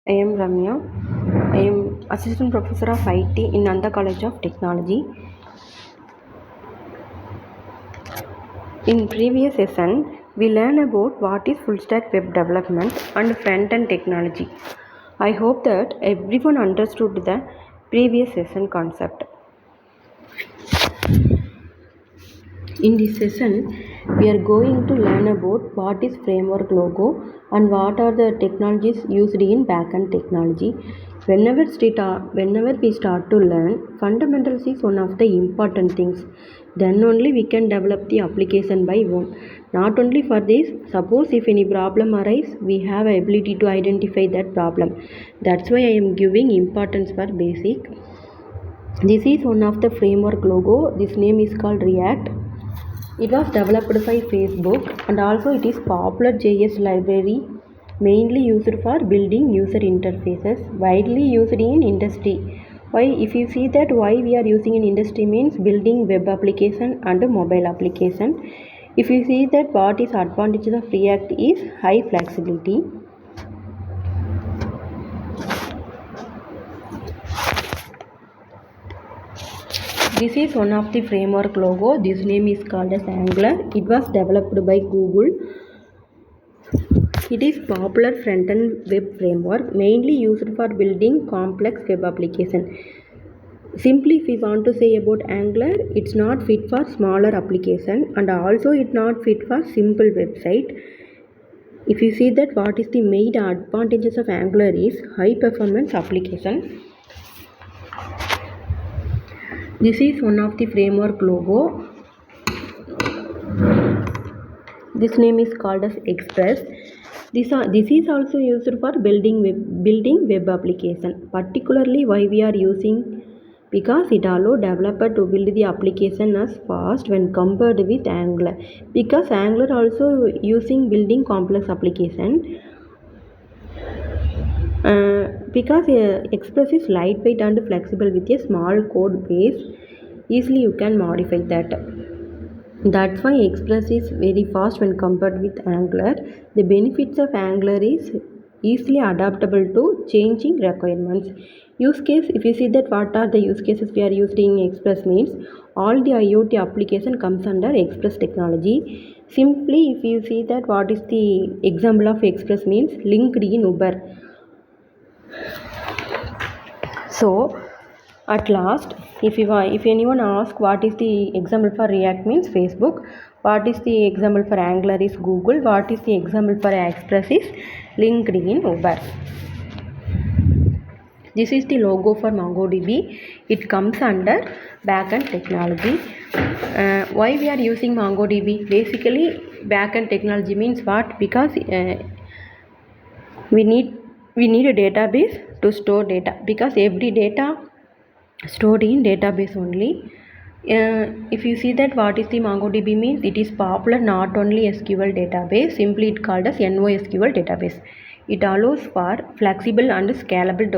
I am Ramya. I am Assistant Professor of IT in Nanda College of Technology. In previous session, we learned about what is full stack web development and front-end technology. I hope that everyone understood the previous session concept. In this session, we are going to learn about what is framework logo and what are the technologies used in backend technology. Whenever we start to learn, fundamentals is one of the important things. Then only we can develop the application by own. Not only for this, suppose if any problem arises, we have ability to identify that problem. That's why I am giving importance for basic. This is one of the framework logo. This name is called React. It was developed by Facebook and also it is popular JS library mainly used for building user interfaces, widely used in industry. Why? If you see that why we are using in industry means building web application and mobile application. If you see that what is advantages of React is high flexibility. This is one of the framework logo. This name is called as Angular. It was developed by Google. It is popular front-end web framework mainly used for building complex web application. Simply if we want to say about Angular, it's not fit for smaller application and also it's not fit for simple website. If you see that what is the main advantages of Angular is high performance application. This is one of the framework logo. This name is called as Express. This is also used for building web application. Particularly why we are using, because it allows developer to build the application as fast when compared with Angular. Because Angular also using building complex application. Because Express is lightweight and flexible with a small code base, easily you can modify that. That's why Express is very fast when compared with Angular. The benefits of Angular is easily adaptable to changing requirements. Use case, if you see that what are the use cases we are using Express means all the IoT application comes under Express technology. Simply if you see that what is the example of Express means LinkedIn, Uber. So at last, if anyone asks what is the example for React means Facebook, what is the example for Angular is Google, what is the example for Express is LinkedIn, Uber. This is the logo for MongoDB. It comes under backend technology. Why we are using MongoDB? Basically, backend technology means what? Because we need a database to store data, because every data stored in database only. If you see that what is the MongoDB means, it is popular not only SQL database, simply it called as NoSQL database. It allows for flexible and scalable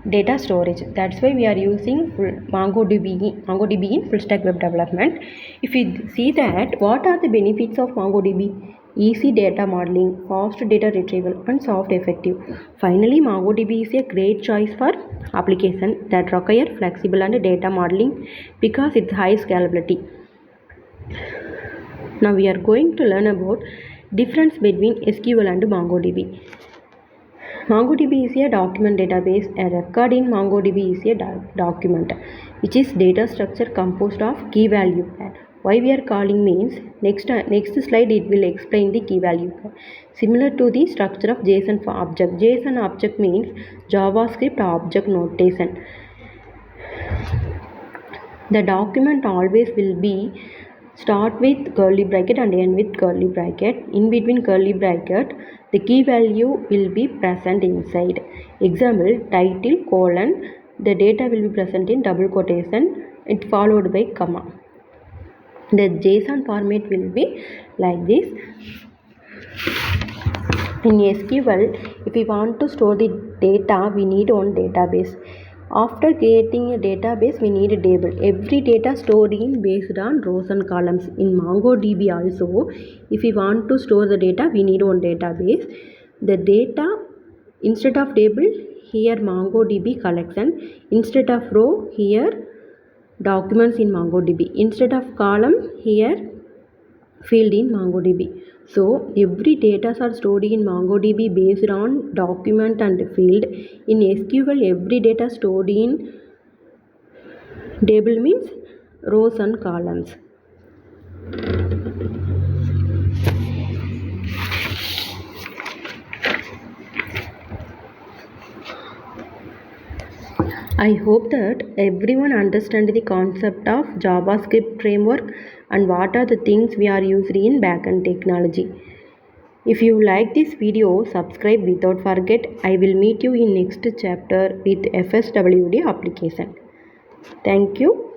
data storage. That's why we are using MongoDB in full stack web development. If you see that what are the benefits of MongoDB, easy data modeling, fast data retrieval and soft effective. Finally, MongoDB is a great choice for application that require flexible and data modeling because it's high scalability. Now we are going to learn about difference between SQL and MongoDB. MongoDB is a document database. A record in MongoDB is a document, which is data structure composed of key value. Why we are calling means next slide it will explain the key value. Similar to the structure of JSON object. JSON object means JavaScript object notation. The document always will be start with curly bracket and end with curly bracket. In between curly bracket, the key value will be present inside. Example, title colon, the data will be present in double quotation, it followed by comma. The JSON format will be like this. In SQL, if we want to store the data, we need one database. After creating a database, we need a table. Every data stored in based on rows and columns. In MongoDB also, if we want to store the data, we need one database. The data Instead of table, here MongoDB collection. Instead of row, here documents in MongoDB. Instead of column, here field in MongoDB. So every data are stored in MongoDB based on document and field. In SQL, every data stored in table means rows and columns. I hope that everyone understands the concept of JavaScript framework and what are the things we are using in backend technology. If you like this video, subscribe without forget. I will meet you in next chapter with FSWD application. Thank you.